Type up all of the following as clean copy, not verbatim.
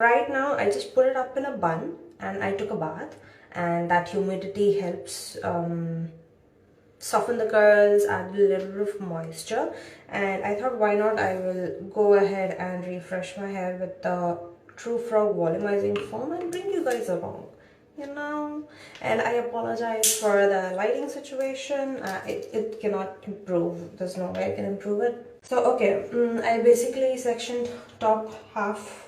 Right now, I just put it up in a bun and I took a bath, and that humidity helps soften the curls, add a little bit of moisture. And I thought, why not, I will go ahead and refresh my hair with the True Frog Volumizing foam and bring you guys along, you know. And I apologize for the lighting situation. It cannot improve. There's no way I can improve it. So okay, I basically sectioned top half,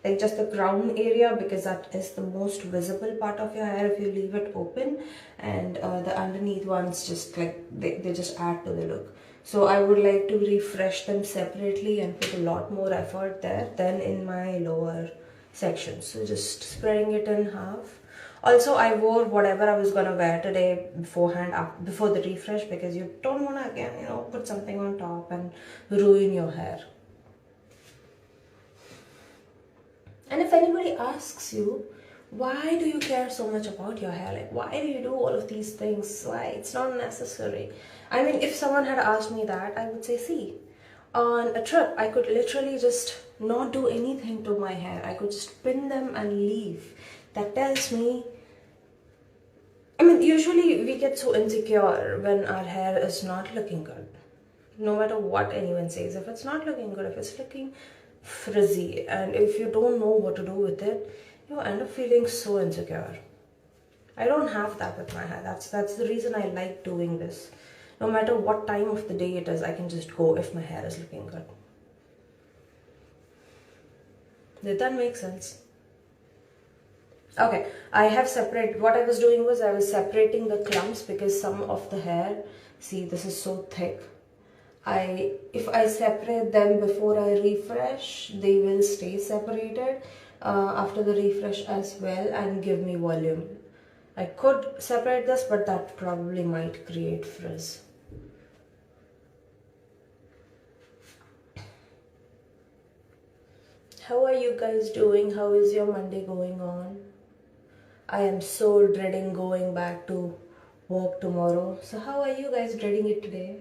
like just the crown area, because that is the most visible part of your hair if you leave it open, and the underneath ones just like they just add to the look. So I would like to refresh them separately and put a lot more effort there than in my lower section. So just spreading it in half. Also, I wore whatever I was gonna wear today beforehand, before the refresh, because you don't want to again, you know, put something on top and ruin your hair. And if anybody asks you, why do you care so much about your hair? Like, why do you do all of these things? Why? It's not necessary. I mean, if someone had asked me that, I would say, see, on a trip, I could literally just not do anything to my hair. I could just pin them and leave. That tells me, I mean, usually we get so insecure when our hair is not looking good. No matter what anyone says, if it's not looking good, if it's looking frizzy, and if you don't know what to do with it, you end up feeling so insecure. I don't have that with my hair. That's the reason I like doing this. No matter what time of the day it is, I can just go if my hair is looking good. Did that make sense? Okay, I have separated. What I was doing was I was separating the clumps, because some of the hair, see, this is so thick. If I separate them before I refresh, they will stay separated after the refresh as well and give me volume. I could separate this, but that probably might create frizz. How are you guys doing? How is your Monday going on? I am so dreading going back to work tomorrow. So how are you guys dreading it today?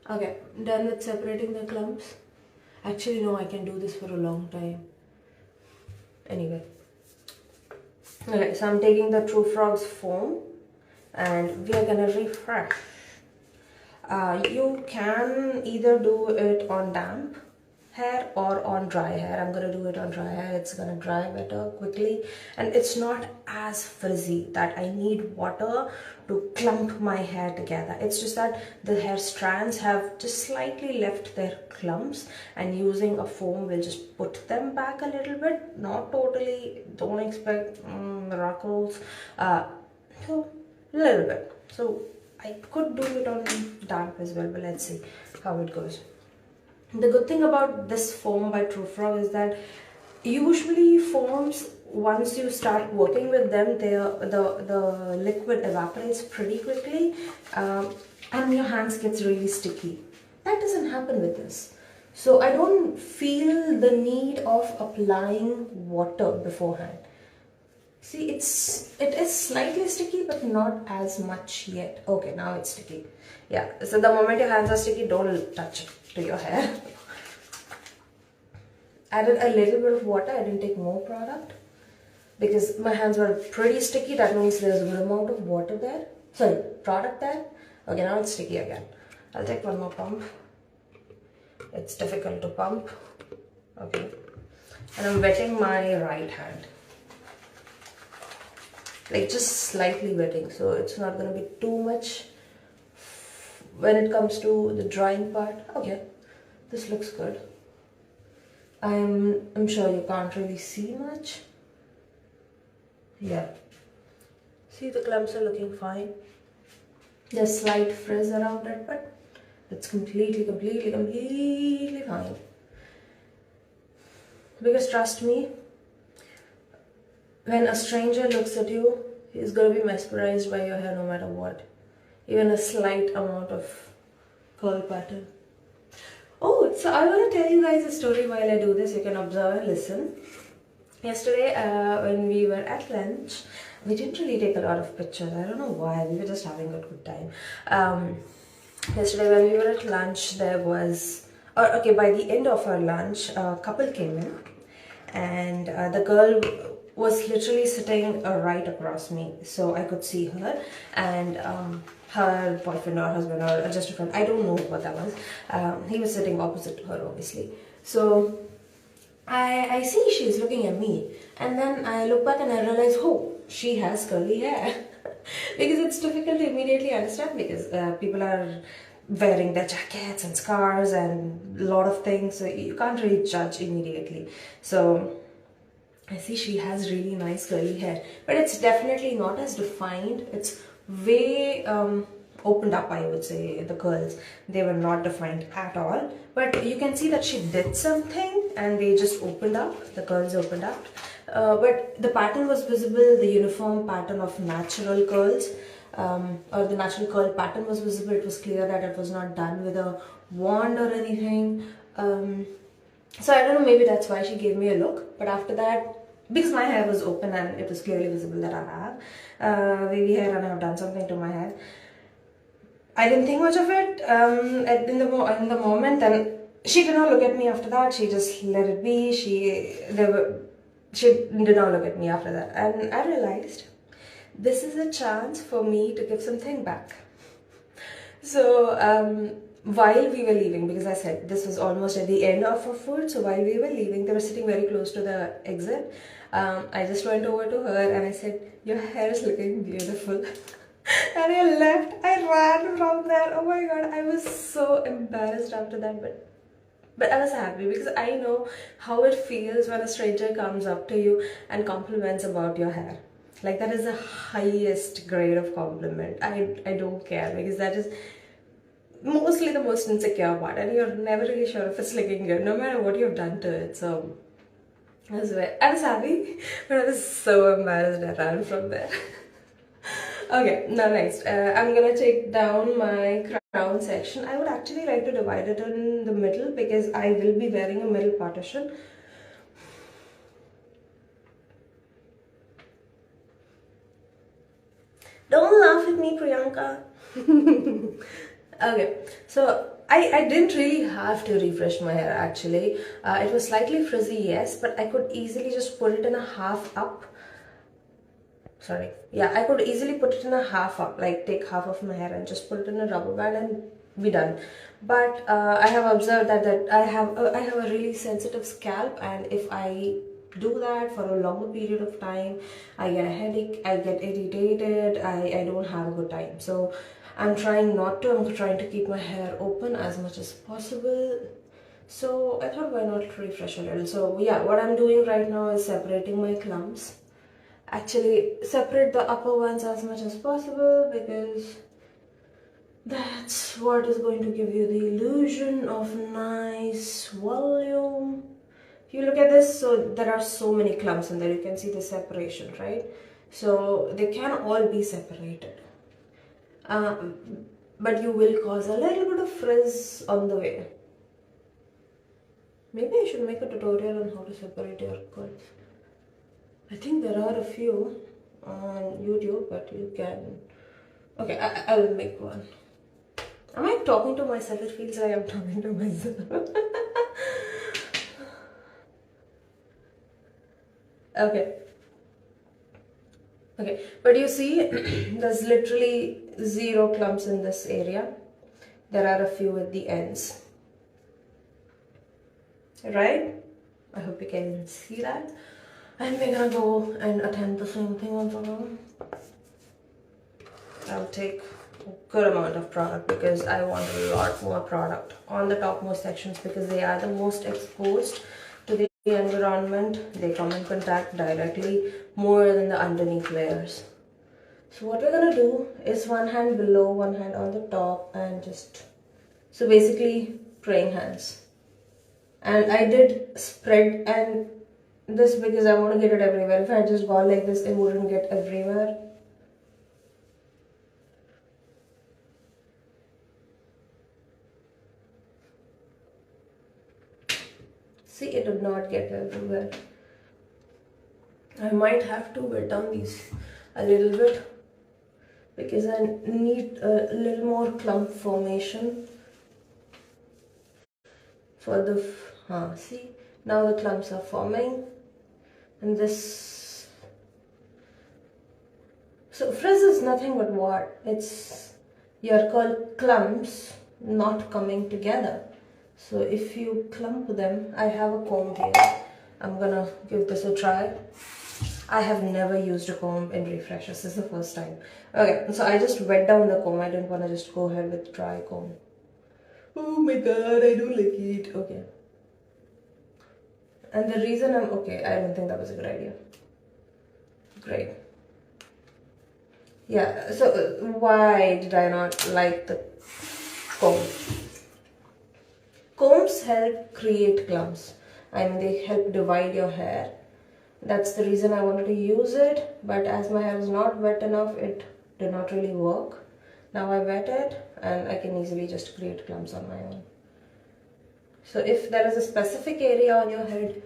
Okay, done with separating the clumps. Actually, no, I can do this for a long time. Anyway. Okay, so I'm taking the True Frogs foam and we are gonna refresh. You can either do it on damp hair or on dry hair. I'm gonna do it on dry hair. It's gonna dry better quickly, and it's not as frizzy that I need water to clump my hair together. It's just that the hair strands have just slightly left their clumps, and using a foam will just put them back a little bit. Not totally, don't expect miracles. So a little bit. So I could do it on damp as well, but let's see how it goes. The good thing about this foam by True Frog is that usually foams, once you start working with them, the liquid evaporates pretty quickly, and your hands gets really sticky. That doesn't happen with this. So I don't feel the need of applying water beforehand. See, it is slightly sticky, but not as much yet. Okay, now it's sticky. Yeah, so the moment your hands are sticky, don't touch it to your hair. Added a little bit of water. I didn't take more product because my hands were pretty sticky. That means there's a good amount of water there. Sorry, product there. Okay, now it's sticky again. I'll take one more pump. It's difficult to pump. Okay, and I'm wetting my right hand. Like just slightly wetting, so it's not going to be too much when it comes to the drying part. Okay, this looks good. I'm sure you can't really see much. Yeah, see, the clumps are looking fine. There's slight frizz around it, but it's completely fine. Because trust me, when a stranger looks at you, he's going to be mesmerized by your hair no matter what. Even a slight amount of curl pattern. Oh, so I want to tell you guys a story while I do this. You can observe and listen. Yesterday, when we were at lunch, we didn't really take a lot of pictures. I don't know why. We were just having a good time. Yesterday, when we were at lunch, there was or okay, by the end of our lunch, a couple came in, and the girl was literally sitting right across me, so I could see her, and her boyfriend or husband or just a friend, I don't know what that was. He was sitting opposite to her, obviously. So I see she's looking at me, and then I look back and I realize, oh, she has curly hair. Because it's difficult to immediately understand, because people are wearing their jackets and scarves and a lot of things, so you can't really judge immediately. So I see she has really nice curly hair, but it's definitely not as defined. It's way opened up, I would say. The curls, they were not defined at all, but you can see that she did something and they just opened up, the curls opened up. But the pattern was visible, the uniform pattern of natural curls, or the natural curl pattern was visible. It was clear that it was not done with a wand or anything. So I don't know, maybe that's why she gave me a look. But after that, because my hair was open and it was clearly visible that I have wavy hair and I have done something to my hair, I didn't think much of it in the moment, and she did not look at me after that. She just let it be. She did not look at me after that, and I realized this is a chance for me to give something back. So while we were leaving, because I said this was almost at the end of our food, so while we were leaving, they were sitting very close to the exit. I just went over to her and I said, "Your hair is looking beautiful." And I left. I ran from there. Oh my god, I was so embarrassed after that, but I was happy because I know how it feels when a stranger comes up to you and compliments about your hair. Like, that is the highest grade of compliment. I don't care, because that is mostly the most insecure part, and you're never really sure if it's looking good, no matter what you've done to it. So I was happy, but I was so embarrassed I ran from there. Okay, now next, I'm gonna take down my crown section. I would actually like to divide it in the middle, because I will be wearing a middle partition. Don't laugh at me, Priyanka. Okay, so I didn't really have to refresh my hair actually. It was slightly frizzy, yes, but I could easily just put it in a half up. Sorry, yeah, I could easily put it in a half up, like take half of my hair and just put it in a rubber band and be done. But I have observed that I have a really sensitive scalp, and if I do that for a longer period of time, I get a headache, I get irritated, I don't have a good time. So I'm trying not to. I'm trying to keep my hair open as much as possible. So I thought, why not refresh a little. So yeah, what I'm doing right now is separating my clumps. Actually separate the upper ones as much as possible, because that's what is going to give you the illusion of nice volume. If you look at this, so there are so many clumps in there, you can see the separation, right? So they can all be separated, but you will cause a little bit of frizz on the way. Maybe I should make a tutorial on how to separate your curls. I think there are a few on YouTube, but you can... Okay, I will make one. Am I talking to myself? It feels like I'm talking to myself. Okay. Okay, but you see, there's literally zero clumps in this area. There are a few at the ends. Right? I hope you can see that. And we're gonna go and attempt the same thing on the arm. I'll take a good amount of product, because I want a lot more product on the topmost sections, because they are the most exposed to the environment. They come in contact directly more than the underneath layers. So what we're gonna do is one hand below, one hand on the top, and just... So basically praying hands. And I did spread and this because I want to get it everywhere. If I just go like this, it wouldn't get everywhere. See, it did not get everywhere. I might have to wet down these a little bit, because I need a little more clump formation. for the see, now the clumps are forming. And this, so frizz is nothing but what? It's your clumps not coming together. So if you clump them, I have a comb here. I'm gonna give this a try. I have never used a comb in refreshers. This is the first time. Okay, so I just wet down the comb. I didn't want to just go ahead with dry comb. Oh my god, I don't like it. Okay. And the reason okay, I don't think that was a good idea. Great. Yeah, so why did I not like the comb? Combs help create clumps. I mean, they help divide your hair. That's the reason I wanted to use it, but as my hair is not wet enough, it did not really work. Now I wet it and I can easily just create clumps on my own. So if there is a specific area on your head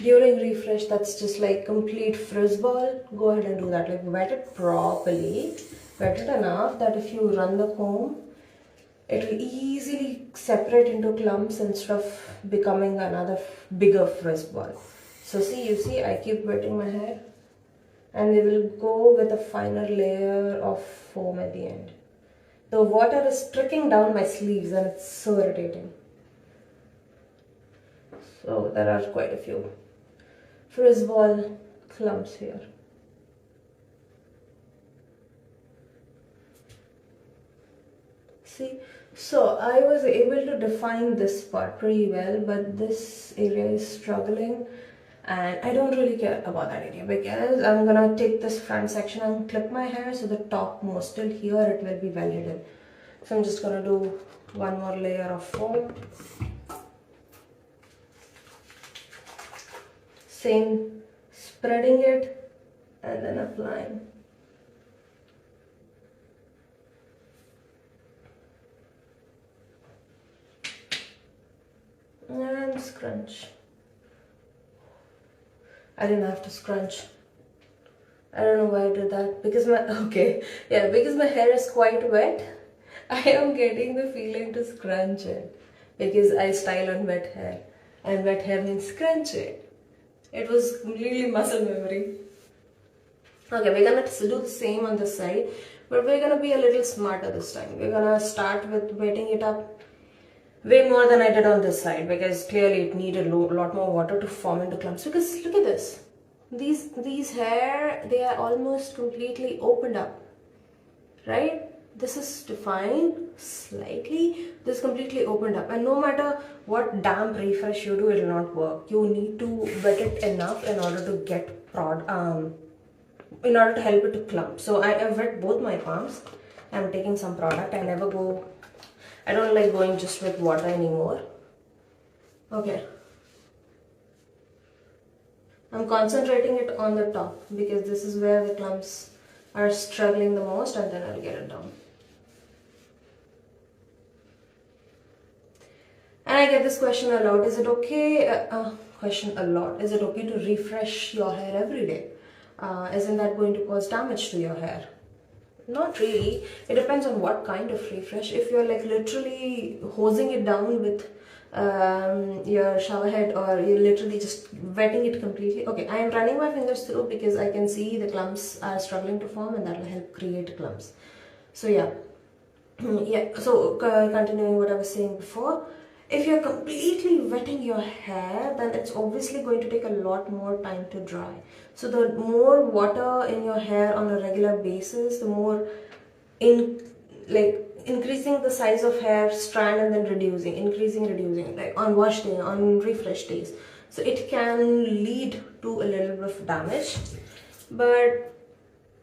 during refresh that's just like complete frizz ball, go ahead and do that. Like wet it properly, wet it enough that if you run the comb, it will easily separate into clumps instead of becoming another bigger frizz ball. So see, you see, I keep wetting my hair and we will go with a finer layer of foam at the end. The water is trickling down my sleeves and it's so irritating. So there are quite a few frizz ball clumps here. See, so I was able to define this part pretty well, but this area is struggling. And I don't really care about that area because I'm gonna take this front section and clip my hair so the topmost till here it will be well hidden. So I'm just gonna do one more layer of foam. Same, spreading it and then applying. And scrunch. I didn't have to scrunch. I don't know why I did that. Because because my hair is quite wet, I am getting the feeling to scrunch it. Because I style on wet hair. And wet hair means scrunch it. It was completely muscle memory. Okay, we're gonna do the same on this side. But we're gonna be a little smarter this time. We're gonna start with wetting it up way more than I did on this side, because clearly it needed a lot more water to form into clumps. Because look at this, these hair, they are almost completely opened up, right? This is defined slightly, this is completely opened up, and no matter what damp refresh you do, it will not work. You need to wet it enough in order to get in order to help it to clump. So I wet both my palms. I'm taking some product. I don't like going just with water anymore. Okay. I'm concentrating it on the top because this is where the clumps are struggling the most, and then I'll get it down. And I get this question a lot. Is it okay? Is it okay to refresh your hair every day? Isn't that going to cause damage to your hair? Not really. It depends on what kind of refresh. If you're like literally hosing it down with your shower head, or you're literally just wetting it completely. Okay, I am running my fingers through because I can see the clumps are struggling to form, and that will help create clumps. So yeah. Yeah, so continuing what I was saying before, if you're completely wetting your hair, then it's obviously going to take a lot more time to dry. So the more water in your hair on a regular basis, the more increasing the size of hair strand and then reducing, increasing, reducing, like on wash day, on refresh days. So it can lead to a little bit of damage. But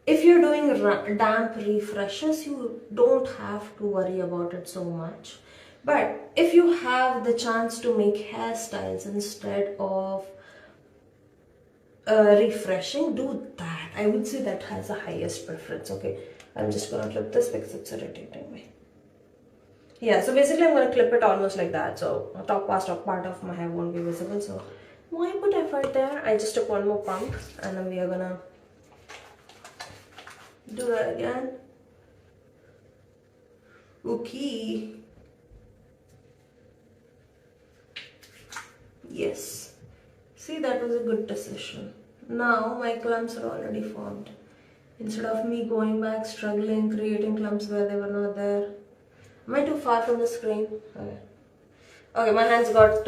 if you're doing damp refreshes, you don't have to worry about it so much. But if you have the chance to make hairstyles instead of refreshing, do that. I would say that has the highest preference. Okay, I'm just gonna clip this because it's irritating me. Yeah, so basically I'm gonna clip it almost like that, so the top part of my hair won't be visible. So why put effort there? I just took one more pump, and then we are gonna do that again. Okay. Yes. See, that was a good decision. Now my clumps are already formed. Instead of me going back, struggling, creating clumps where they were not there. Am I too far from the screen? Okay. Okay, my hands got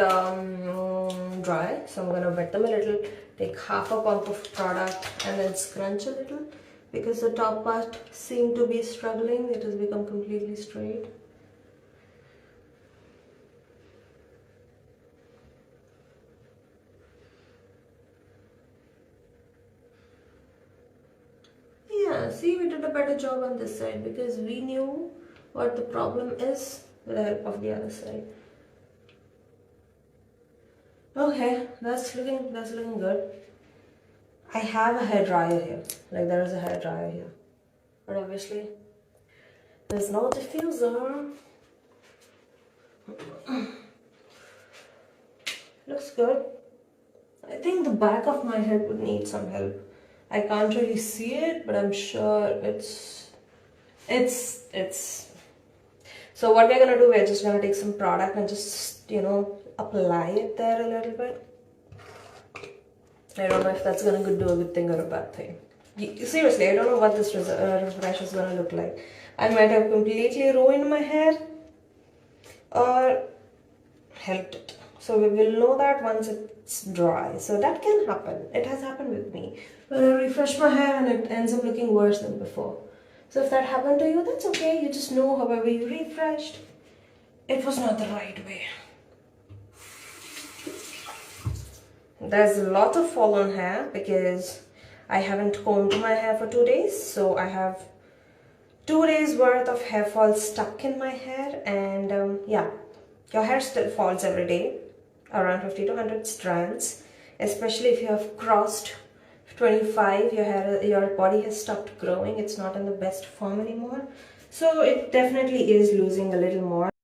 dry, so I'm gonna wet them a little, take half a pump of product and then scrunch a little because the top part seemed to be struggling. It has become completely straight. Yeah, see, we did a better job on this side because we knew what the problem is with the help of the other side. Okay, that's looking good. I have a hair dryer here. Like there is a hair dryer here. But obviously there's no diffuser. Looks good. I think the back of my head would need some help. I can't really see it, but I'm sure it's so what we're gonna do, we're just gonna take some product and just, you know, apply it there a little bit. I don't know if that's gonna do a good thing or a bad thing. Seriously, I don't know what this brush is gonna look like. I might have completely ruined my hair or helped it. So we will know that once it's dry. So that can happen. It has happened with me. When I refresh my hair and it ends up looking worse than before. So if that happened to you, that's okay. You just know however you refreshed, it was not the right way. There's a lot of fallen hair because I haven't combed my hair for 2 days. So I have 2 days worth of hair fall stuck in my hair. And yeah, your hair still falls every day, around 50 to 100 strands. Especially if you have crossed 25, your body has stopped growing. It's not in the best form anymore. So it definitely is losing a little more.